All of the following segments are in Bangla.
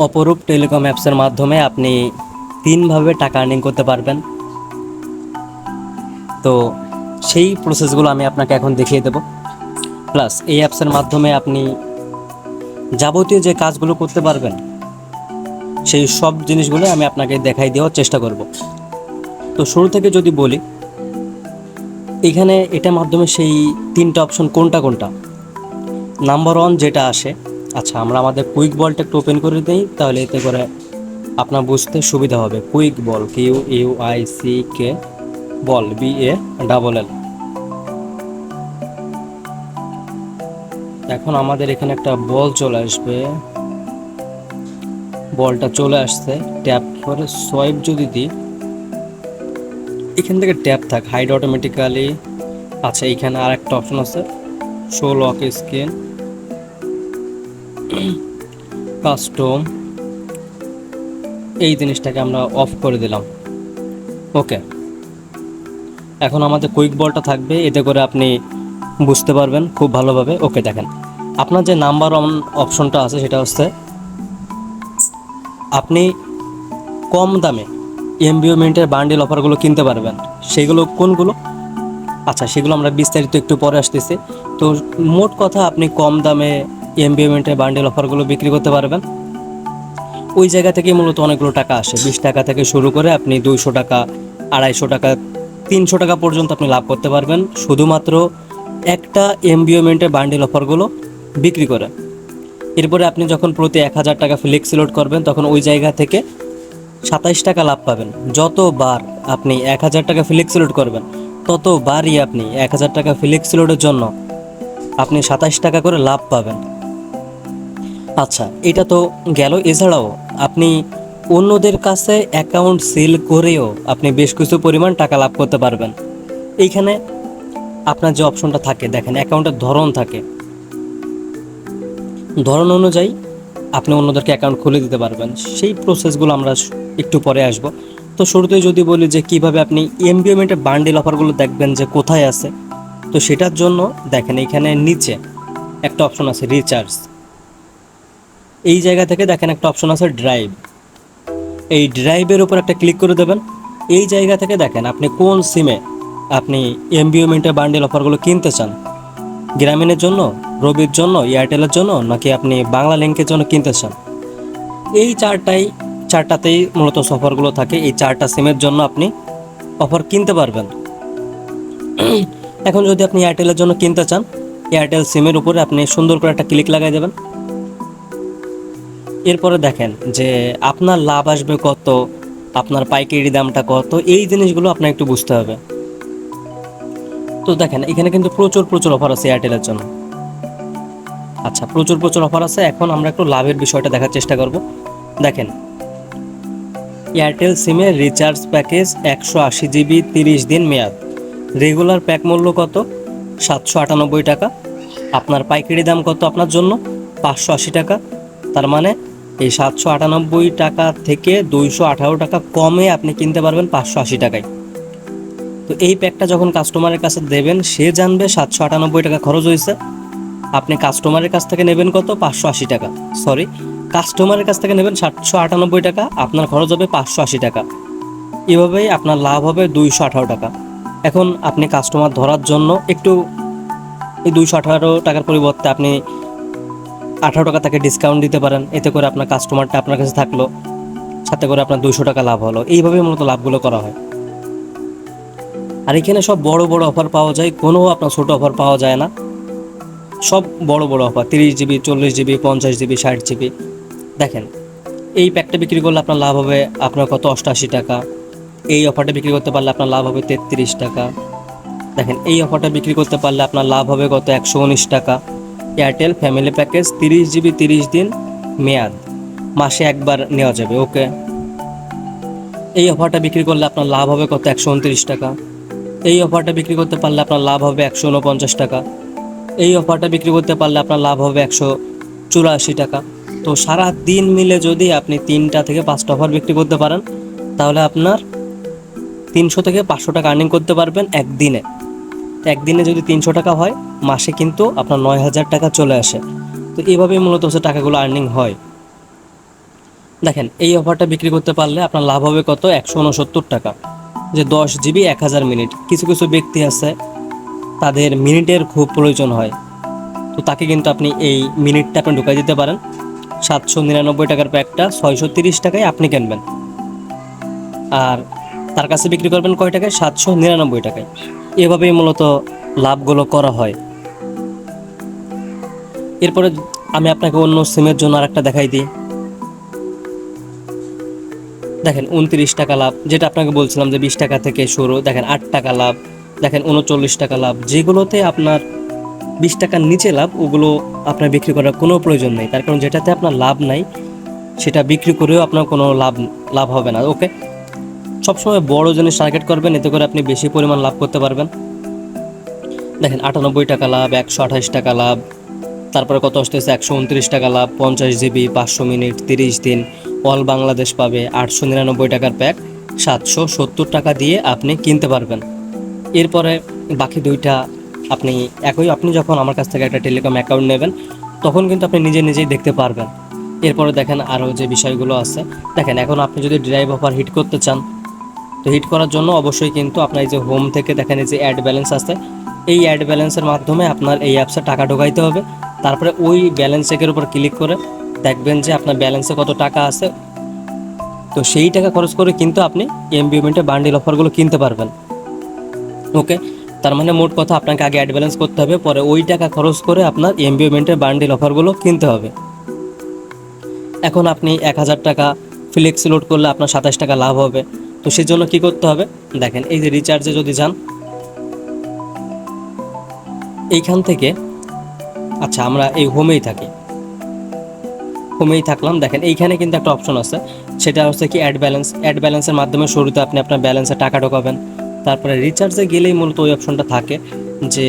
অপরূপ টেলিকম অ্যাপসের মাধ্যমে আপনি 3ভাবে টাকা আর্নিং করতে পারবেন। তো সেই প্রসেসগুলো আমি আপনাকে এখন দেখিয়ে দেব। প্লাস এই অ্যাপসের মাধ্যমে আপনি যাবতীয় যে কাজগুলো করতে পারবেন সেই সব জিনিসগুলো আমি আপনাকে দেখাই দেওয়ার চেষ্টা করব। তো শুরু থেকে যদি বলি, এখানে এটার মাধ্যমে সেই 3টা অপশন কোনটা কোনটা। নাম্বার 1 যেটা আসে, আচ্ছা আমরা আমাদের কুইক বলটা একটু ওপেন করে দিই, তাহলে এতে করে আপনার বুঝতে সুবিধা হবে। কুইক বল, QUICK বল, BALL। এখন আমাদের এখানে একটা বল চলে আসবে, বলটা চলে আসছে। ট্যাপ করে সোয়াইপ যদি দিই, এখান থেকে ট্যাপ থাক হাইড অটোমেটিক্যালি। আচ্ছা এইখানে আর একটা অপশন আছে, শো লক স্ক্রিন, কাস্টম, এই জিনিসটাকে আমরা অফ করে দিলাম। ওকে, এখন আমাদের কুইক বলটা থাকবে, এতে করে আপনি বুঝতে পারবেন খুব ভালোভাবে। ওকে দেখেন, আপনার যে নাম্বার 1 অপশনটা আছে সেটা হচ্ছে আপনি কম দামে এমবিও মিন্টের বান্ডেল অফারগুলো কিনতে পারবেন। সেগুলো কোনগুলো? আচ্ছা সেগুলো আমরা বিস্তারিত একটু পরে আসতেছি। তো মোট কথা, আপনি কম দামে এমবিও মিন্টের বান্ডেল অফারগুলো বিক্রি করতে পারবেন। ওই জায়গা থেকে মূলত অনেকগুলো টাকা আসে। 20 টাকা থেকে শুরু করে আপনি 200 টাকা, 250 টাকা, 300 টাকা পর্যন্ত আপনি লাভ করতে পারবেন শুধুমাত্র একটা এমবিও মিন্টের বান্ডেল অফারগুলো বিক্রি করে। এরপরে আপনি যখন প্রতি 1000 টাকা ফ্লেক্সি লোড করবেন, তখন ওই জায়গা থেকে 27 টাকা লাভ পাবেন। যতবার আপনি 1000 টাকা ফ্লেক্সি লোড করবেন, ততবারই আপনি 1000 টাকা ফ্লেক্সি লোডের জন্য আপনি 27 টাকা করে লাভ পাবেন। আচ্ছা এটা তো গেল। এছাড়াও আপনি অন্যদের কাছে অ্যাকাউন্ট সেল করেও আপনি বেশ কিছু পরিমাণ টাকা লাভ করতে পারবেন। এইখানে আপনার যে অপশনটা থাকে, দেখেন অ্যাকাউন্টের ধরন থাকে, ধরন অনুযায়ী আপনি অন্যদেরকে অ্যাকাউন্ট খুলে দিতে পারবেন। সেই প্রসেসগুলো আমরা একটু পরে আসব। তো শুরুতেই যদি বলি যে কিভাবে আপনি এমবিওমেন্টের বান্ডেল অফারগুলো দেখবেন যে কোথায় আছে, তো সেটার জন্য দেখেন এখানে নিচে একটা অপশন আছে রিচার্জ। এই জায়গা থেকে দেখেন একটা অপশন আছে ড্রাইভ। এই ড্রাইভের উপর একটা ক্লিক করে দেবেন। এই জায়গা থেকে দেখেন আপনি কোন সিমে আপনি এমবিওমেন্টের বান্ডেল অফারগুলো কিনতে চান। গ্রামীণের জন্য, রবির জন্য, এয়ারটেলের জন্য, নাকি আপনি বাংলা লিঙ্কের জন্য কিনতে চান। এই চারটাতেই মূলত অফারগুলো থাকে। এই 4টা সিমের জন্য আপনি অফার কিনতে পারবেন। এখন যদি আপনি এয়ারটেলের জন্য কিনতে চান, এয়ারটেল সিমের উপরে আপনি সুন্দর করে একটা ক্লিক লাগাই দেবেন। এরপরে দেখেন যে আপনার লাভ আসবে কত, আপনার পাইকারি দামটা কত, এই জিনিসগুলো আপনার একটু বুঝতে হবে। তো দেখেন এখানে কিন্তু প্রচুর অফার আছে এয়ারটেলের জন্য। আচ্ছা প্রচুর অফার আছে। এখন আমরা একটু লাভের বিষয়টা দেখার চেষ্টা করব। দেখেন এয়ারটেল সিমে রিচার্জ প্যাকেজ 180 জিবি 30 দিন মেয়াদ, রেগুলার প্যাক মূল্য কত? 798 টাকা। আপনার পাইকারি দাম কত আপনার জন্য? 580 টাকা। তার মানে এই 798 টাকা থেকে 218 টাকা কমে আপনি কিনতে পারবেন 580 টাকায়। তো এই প্যাকটা যখন কাস্টমারের কাছে দেবেন, সে জানবে 798 টাকা খরচ হয়েছে। আপনি কাস্টমারের কাছ থেকে নেবেন কত? 580 টাকা। সরি, কাস্টমারের কাছ থেকে নেবেন 798 টাকা, আপনার খরচ হবে 580 টাকা। এভাবেই আপনার লাভ হবে 218 টাকা। এখন আপনি কাস্টমার ধরার জন্য একটু এই 218 টাকার পরিবর্তে আপনি 18 টাকা তাকে ডিসকাউন্ট দিতে পারেন। এতে করে আপনার কাস্টমারটা আপনার কাছে থাকলো, সাথে করে আপনার 200 টাকা লাভ হলো। এইভাবেই মূলত লাভগুলো করা হয়। আর এখানে সব বড় অফার পাওয়া যায়, কোনো আপনার ছোট অফার পাওয়া যায় না। সব বড় offer, 30 GB, 40 GB, 50 GB, 60 GB. দেখেন এই প্যাকটা বিক্রি করলে আপনার লাভ হবে আপনার কত? 88 টাকা। এই অফারটা বিক্রি করতে পারলে আপনার লাভ হবে 33 টাকা। দেখেন এই অফারটা বিক্রি করতে পারলে আপনার লাভ হবে কত? 119 টাকা। এয়ারটেল ফ্যামিলি প্যাকেজ 30 জিবি 30 দিন মেয়াদ, মাসে একবার নেওয়া যাবে। ওকে, এই অফারটা বিক্রি করলে আপনার লাভ হবে কত? 129 টাকা। এই অফারটা বিক্রি করতে পারলে আপনার লাভ হবে 149 টাকা। এই অফারটা বিক্রি করতে পারলে আপনার লাভ হবে 184 টাকা। তো সারা দিন মিলে যদি আপনি 3টা থেকে 5টা অফার বিক্রি করতে পারেন, তাহলে আপনার 300 থেকে 500 টাকা আর্নিং করতে পারবেন একদিনে। একদিনে যদি 300 টাকা হয়, মাসে কিন্তু আপনার 9000 টাকা চলে আসে। তো এইভাবেই মূলত হচ্ছে টাকাগুলো আর্নিং হয়। দেখেন এই অফারটা বিক্রি করতে পারলে আপনার লাভ হবে কত, 169 টাকা। যে 10 GB 1000 মিনিট। কিছু কিছু ব্যক্তি আছে তাদের মিনিটের খুব প্রয়োজন হয়, তো তাকে কিন্তু আপনি এই মিনিটটা আপনি ঢুকাই দিতে পারেন। 799 টাকার প্যাকটা 630 টাকায় আপনি কিনবেন, আর তার কাছে বিক্রি করবেন কয় টাকায়, 799 টাকায়। এভাবেই মূলত লাভগুলো করা হয়। এরপরে আমি আপনাকে অন্য সিমের জন্য আরেকটা দেখাই দিই। দেখেন 29 টাকা লাভ, যেটা আপনাকে বলছিলাম যে 20 টাকা থেকে শুরু। দেখেন 8 টাকা লাভ, দেখেন 39 টাকা লাভ। যেগুলোতে আপনার 20 টাকার নিচে লাভ, ওগুলো আপনার বিক্রি করার কোনো প্রয়োজন নেই। তার কারণ যেটাতে আপনার লাভ নাই সেটা বিক্রি করেও আপনার কোনো লাভ হবে না। ওকে, সবসময় বড় জিনিস টার্গেট করবেন, এতে করে আপনি বেশি পরিমাণ লাভ করতে পারবেন। দেখেন 98 টাকা লাভ, 128 টাকা লাভ, তারপরে কত আসতেছে 129 টাকা লাভ, 50 GB 500 মিনিট 30 দিন, অল বাংলাদেশ পাবে। 899 টাকার প্যাক 770 টাকা দিয়ে আপনি কিনতে পারবেন। এরপরে বাকি দুইটা আপনি যখন আমার কাছ থেকে একটা টেলিকম অ্যাকাউন্ট নেবেন, তখন কিন্তু আপনি নিজেই দেখতে পারবেন। এরপরে দেখেন আরও যে বিষয়গুলো আছে। দেখেন এখন আপনি যদি ড্রাইভ অফার হিট করতে চান, তো হিট করার জন্য অবশ্যই কিন্তু আপনার এই যে হোম থেকে দেখেন এই যে অ্যাড ব্যালেন্স আছে, এই অ্যাড ব্যালেন্সের মাধ্যমে আপনার এই অ্যাপসে টাকা ঢোকাইতে হবে। তারপরে ওই ব্যালেন্স চেকের উপর ক্লিক করে দেখবেন যে আপনার ব্যালেন্সে কত টাকা আছে, তো সেই টাকা খরচ করে কিন্তু আপনি এমবিওমেন্টে বান্ডিল অফারগুলো কিনতে পারবেন। ওকে, তার মানে মোট কথা আপনাকে আগে অ্যাড ব্যালেন্স করতে হবে, পরে ওই টাকা খরচ করে আপনার এমবিওমেন্টের বান্ডিল অফারগুলো কিনতে হবে। এখন আপনি 1000 টাকা ফ্লেক্সি লোড করলে আপনার 27 টাকা লাভ হবে। তো সেই জন্য কী করতে হবে, দেখেন এই যে রিচার্জে যদি যান, এইখান থেকে, আচ্ছা আমরা এই হোমেই থাকলাম। দেখেন এইখানে কিন্তু একটা অপশন আছে, সেটা হচ্ছে কি অ্যাড ব্যালেন্সের মাধ্যমে শুরুতে আপনি আপনার ব্যালেন্সে টাকা ঢোকাবেন। তারপরে রিচার্জে গেলেই মূলত ওই অপশনটা থাকে যে,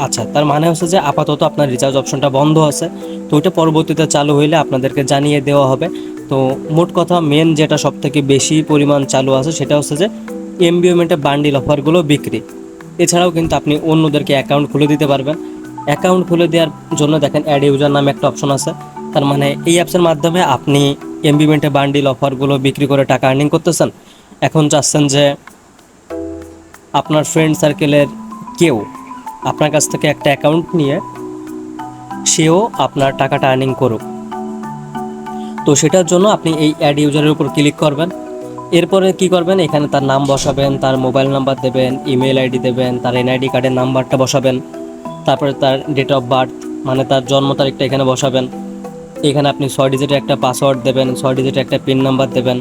আচ্ছা তার মানে হচ্ছে যে আপাতত আপনার রিচার্জ অপশনটা বন্ধ আছে, তো ওইটা পরবর্তীতে চালু হইলে আপনাদেরকে জানিয়ে দেওয়া হবে। তো মোট কথা মেন যেটা সবথেকে বেশি পরিমাণ চালু আছে সেটা হচ্ছে যে এমবিওমেন্টে বান্ডিল অফারগুলো বিক্রি। এছাড়াও কিন্তু আপনি অন্যদেরকে অ্যাকাউন্ট খুলে দিতে পারবেন। অ্যাকাউন্ট খুলে দেওয়ার জন্য দেখেন অ্যাড ইউজার নামে একটা অপশন আছে। তার মানে এই অ্যাপসের মাধ্যমে আপনি এমবিওমেন্টে বান্ডিল অফারগুলো বিক্রি করে টাকা আর্নিং করতেছেন। এখন চাচ্ছেন যে আপনার ফ্রেন্ড সার্কেলের কেউ আপনার কাছ থেকে একটা অ্যাকাউন্ট নিয়ে সেও আপনার টাকাটা আর্নিং করুক। তো সেটার জন্য আপনি এই অ্যাড ইউজারের উপর ক্লিক করবেন। এরপরে কি করবেন, এখানে তার নাম বসাবেন, তার মোবাইল নাম্বার দেবেন, ইমেল আইডি দেবেন, তার এনআইডি কার্ডের নাম্বারটা বসাবেন, তারপরে তার ডেট অফ বার্থ মানে তার জন্ম তারিখটা এখানে বসাবেন। এখানে আপনি 6 ডিজিটের একটা পাসওয়ার্ড দেবেন, 6 ডিজিটের একটা পিন নাম্বার দেবেন।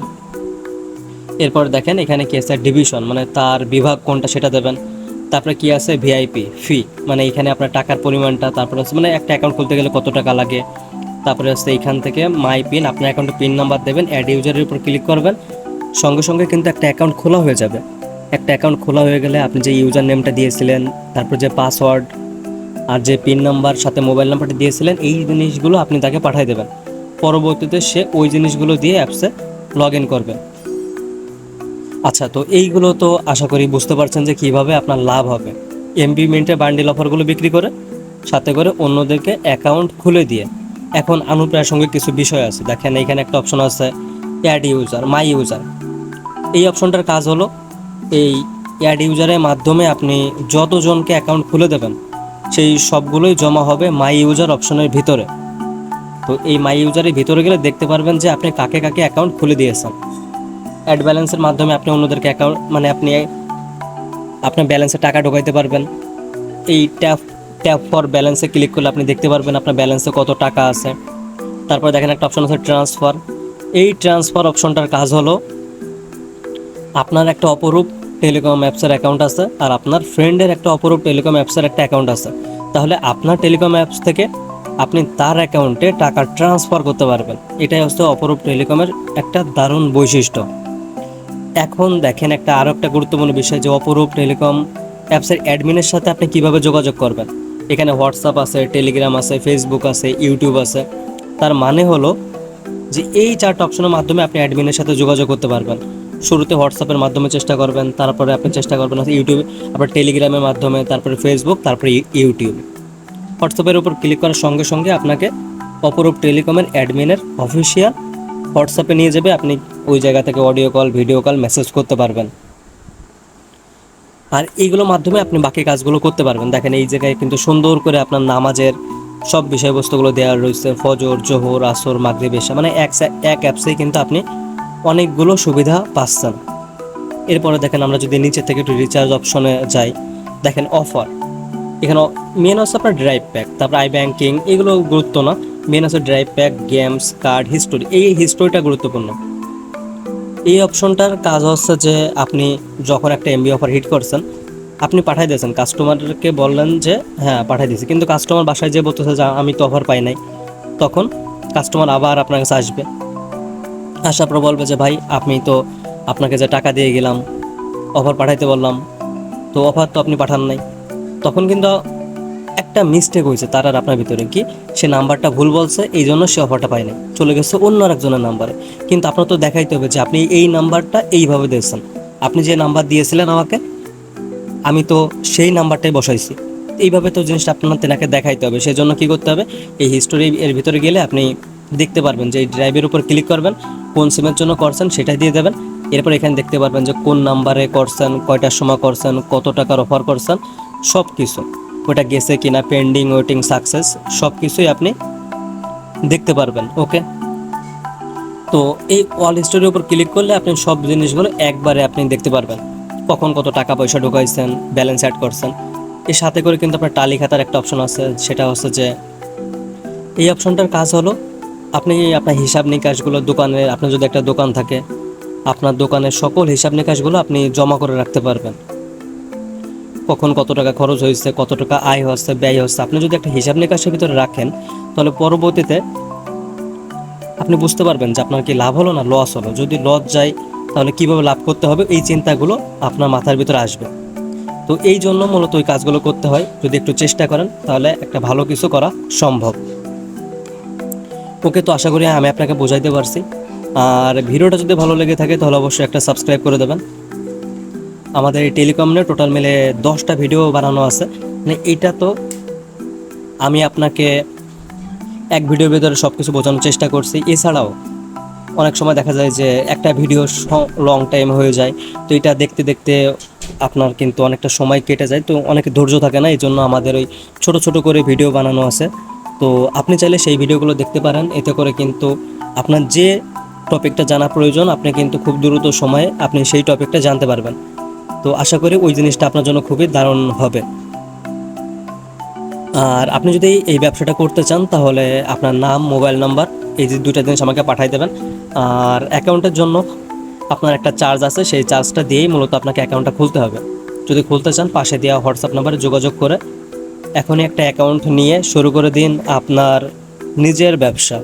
এরপর দেখেন এখানে কি আছে, ডিভিশন মানে তার বিভাগ কোনটা সেটা দেবেন। তারপরে কি আছে, ভিআইপি ফি মানে এখানে আপনার টাকার পরিমাণটা, তারপরে হচ্ছে মানে একটা অ্যাকাউন্ট খুলতে গেলে কত টাকা লাগে। তারপরে হচ্ছে এইখান থেকে মাই পিন, আপনার অ্যাকাউন্টে পিন নাম্বার দেবেন, অ্যাড ইউজারের উপর ক্লিক করবেন, সঙ্গে সঙ্গে কিন্তু একটা অ্যাকাউন্ট খোলা হয়ে যাবে। একটা অ্যাকাউন্ট খোলা হয়ে গেলে আপনি যে ইউজার নেমটা দিয়েছিলেন, তারপর যে পাসওয়ার্ড আর যে পিন নাম্বার সাথে মোবাইল নাম্বারটা দিয়েছিলেন, এই জিনিসগুলো আপনি তাকে পাঠিয়ে দেবেন। পরবর্তীতে সে ওই জিনিসগুলো দিয়ে অ্যাপসে লগ ইন করবে। আচ্ছা, তো এইগুলো তো আশা করি বুঝতে পারছেন যে কীভাবে আপনার লাভ হবে এমবিওমেন্টে বান্ডিল অফারগুলো বিক্রি করে, সাথে করে অন্যদেরকে অ্যাকাউন্ট খুলে দিয়ে। এখন অনুপ্রাসঙ্গিক কিছু বিষয় আছে। দেখেন এইখানে একটা অপশন আছে অ্যাড ইউজার, মাই ইউজার। এই অপশনটার কাজ হলো এই অ্যাড ইউজারের মাধ্যমে আপনি যতজনকে অ্যাকাউন্ট খুলে দেবেন সেই সবগুলোই জমা হবে মাই ইউজার অপশনের ভিতরে। তো এই মাই ইউজারের ভিতরে গেলে দেখতে পারবেন যে আপনি কাকে কাকে অ্যাকাউন্ট খুলে দিয়েছেন। অ্যাড ব্যালেন্সের মাধ্যমে আপনি অন্যদেরকে অ্যাকাউন্ট মানে আপনি আপনার ব্যালেন্সে টাকা ঢোকাইতে পারবেন। এই ট্যাপ ফর ব্যালেন্সে ক্লিক করলে আপনি দেখতে পারবেন আপনার ব্যালেন্সে কত টাকা আছে। তারপর দেখেন একটা অপশন আছে ট্রান্সফার। এই ট্রান্সফার অপশনটার কাজ হলো আপনার একটা অপরূপ টেলিকম অ্যাপসের অ্যাকাউন্ট আছে আর আপনার ফ্রেন্ডের একটা অপরূপ টেলিকম অ্যাপসের একটা অ্যাকাউন্ট আছে, তাহলে আপনার টেলিকম অ্যাপস থেকে আপনি তার অ্যাকাউন্টে টাকা ট্রান্সফার করতে পারবেন। এটাই হচ্ছে অপরূপ টেলিকমের একটা দারুণ বৈশিষ্ট্য। এখন দেখেন আরও একটা গুরুত্বপূর্ণ বিষয় যে অপরূপ টেলিকম অ্যাপসের অ্যাডমিনের সাথে আপনি কিভাবে যোগাযোগ করবেন। এখানে হোয়াটসঅ্যাপ আছে, টেলিগ্রাম আছে, ফেসবুক আছে, ইউটিউব আছে। তার মানে হলো যে এই 4টা অপশনের মাধ্যমে আপনি অ্যাডমিনের সাথে যোগাযোগ করতে পারবেন। শুরুতে হোয়াটসঅ্যাপের মাধ্যমে চেষ্টা করবেন, তারপরে আপনি চেষ্টা করবেন ইউটিউবে, তারপরে টেলিগ্রামের মাধ্যমে, তারপরে ফেসবুক, তারপরে ইউটিউব। হোয়াটসঅ্যাপের উপর ক্লিক করার সঙ্গে সঙ্গে আপনাকে অপরূপ টেলিকমের অ্যাডমিনের অফিসিয়াল হোয়াটসঅ্যাপে নিয়ে যাবে, আপনি ওই জায়গা থেকে audio call, video call, message করতে পারবেন। আর এইগুলোর মাধ্যমে আপনি বাকি কাজগুলো করতে পারবেন। দেখেন এই জায়গায় কিন্তু সুন্দর করে আপনার নামাজের সব বিষয়বস্তুগুলো দেওয়া রয়েছে, ফজর, জোহর, আসর, মাগরিব, এশা, মানে এক অ্যাপসেই কিন্তু আপনি অনেকগুলো সুবিধা পাচ্ছেন। এরপরে দেখেন আমরা যদি নিচে থেকে একটু রিচার্জ অপশনে যাই, দেখেন অফার, এখানে মেন হচ্ছে আপনার ড্রাইভ প্যাক, তারপর আই ব্যাংকিং, এগুলো গুরুত্ব না, মেন হচ্ছে drive pack, games, card, history, এই হিস্টোরিটা গুরুত্বপূর্ণ। এই অপশনটার কাজ হচ্ছে যে আপনি যখন একটা এমবি অফার হিট করছেন, আপনি পাঠাই দিয়েছেন, কাস্টমারকে বললেন যে হ্যাঁ পাঠাই দিয়েছি, কিন্তু কাস্টমার বাসায় যে বলতেছে যে আমি তো অফার পাই নাই, তখন কাস্টমার আবার আপনার কাছে আসবে, আসার পর বলবে যে ভাই আপনি তো, আপনাকে যে টাকা দিয়ে গেলাম, অফার পাঠাইতে বললাম, তো অফার তো আপনি পাঠান নাই। তখন কিন্তু একটা মিস্টেক হয়েছে তার আর আপনার ভিতরে, কি সে নাম্বারটা ভুল বলছে, এই জন্য সে অফারটা পায় নাই, চলে গেছে অন্য আরেকজনের নাম্বারে। কিন্তু আপনার তো দেখাইতে হবে যে আপনি এই নাম্বারটা এইভাবে দিয়েছেন, আপনি যে নাম্বার দিয়েছিলেন আমাকে, আমি তো সেই নাম্বারটাই বসাইছি। এইভাবে তো জিনিসটা আপনার তেনাকে দেখাইতে হবে। সেই জন্য কী করতে হবে, এই হিস্টোরি এর ভিতরে গেলে আপনি দেখতে পারবেন যে এই ড্রাইভের উপর ক্লিক করবেন, কোন সিমের জন্য করছেন সেটাই দিয়ে দেবেন। এরপর এখানে দেখতে পারবেন যে কোন নাম্বারে করছেন, কয়টার সময় করছেন, কত টাকার অফার করছেন, সব কিছু, ওটা গেছে কিনা, পেন্ডিং, ওয়েটিং, সাকসেস, সব কিছুই আপনি দেখতে পারবেন। ওকে, তো এই অল হিস্টোরির উপর ক্লিক করলে আপনি সব জিনিসগুলো একবারে আপনি দেখতে পারবেন, কখন কত টাকা পয়সা ঢুকাইছেন, ব্যালেন্স অ্যাড করছেন। এর সাথে করে কিন্তু আপনার টালি খাতার একটা অপশন আছে, সেটা হচ্ছে যে এই অপশনটার কাজ হলো আপনি আপনার হিসাব নিকাশগুলো, দোকানের, আপনার যদি একটা দোকান থাকে, আপনার দোকানের সকল হিসাব নিকাশগুলো আপনি জমা করে রাখতে পারবেন, কখন কত টাকা খরচ হয়েছে, কত টাকা আয় হচ্ছে, ব্যয় হচ্ছে। আপনি যদি একটা হিসাব নিকাশের ভিতরে রাখেন, তাহলে পরবর্তীতে আপনি বুঝতে পারবেন যে আপনার কি লাভ হলো না লস হলো। যদি লস যায় তাহলে কিভাবে লাভ করতে হবে, এই চিন্তাগুলো আপনার মাথার ভিতরে আসবে। তো এই জন্য মূলত ওই কাজগুলো করতে হয়, যদি একটু চেষ্টা করেন তাহলে একটা ভালো কিছু করা সম্ভব। ওকে, তো আশা করি আমি আপনাকে বোঝাইতে পারছি। আর ভিডিওটা যদি ভালো লেগে থাকে তাহলে অবশ্যই একটা সাবস্ক্রাইব করে দেবেন। আমাদের এই টেলিকমে টোটাল মিলে 10টা ভিডিও বানানো আছে, মানে এইটা তো আমি আপনাকে এক ভিডিওর ভিতরে সব কিছু বোঝানোর চেষ্টা করছি। এছাড়াও অনেক সময় দেখা যায় যে একটা ভিডিও লং টাইম হয়ে যায়, তো এটা দেখতে দেখতে আপনার কিন্তু অনেকটা সময় কেটে যায়, তো অনেক ধৈর্য থাকে না, এই জন্য আমাদের ওই ছোট ছোট করে ভিডিও বানানো আছে। তো আপনি চাইলে সেই ভিডিওগুলো দেখতে পারেন, এতে করে কিন্তু আপনার যে টপিকটা জানা প্রয়োজন আপনি কিন্তু খুব দ্রুত সময়ে আপনি সেই টপিকটা জানতে পারবেন। তো আশা করি ওই জিনিসটা আপনার জন্য খুবই দারুণ হবে। আর আপনি যদি এই ব্যবসাটা করতে চান তাহলে আপনার নাম, মোবাইল নাম্বার, এই যে দুইটা জিনিস আমাকে পাঠিয়ে দেবেন। আর অ্যাকাউন্টের জন্য আপনার একটা চার্জ আছে, সেই চার্জটা দিয়েই মূলত আপনাকে অ্যাকাউন্টটা খুলতে হবে। যদি খুলতে চান পাশে দেওয়া হোয়াটসঅ্যাপ নাম্বারে যোগাযোগ করে এখনই একটা অ্যাকাউন্ট নিয়ে শুরু করে দিন আপনার নিজের ব্যবসা।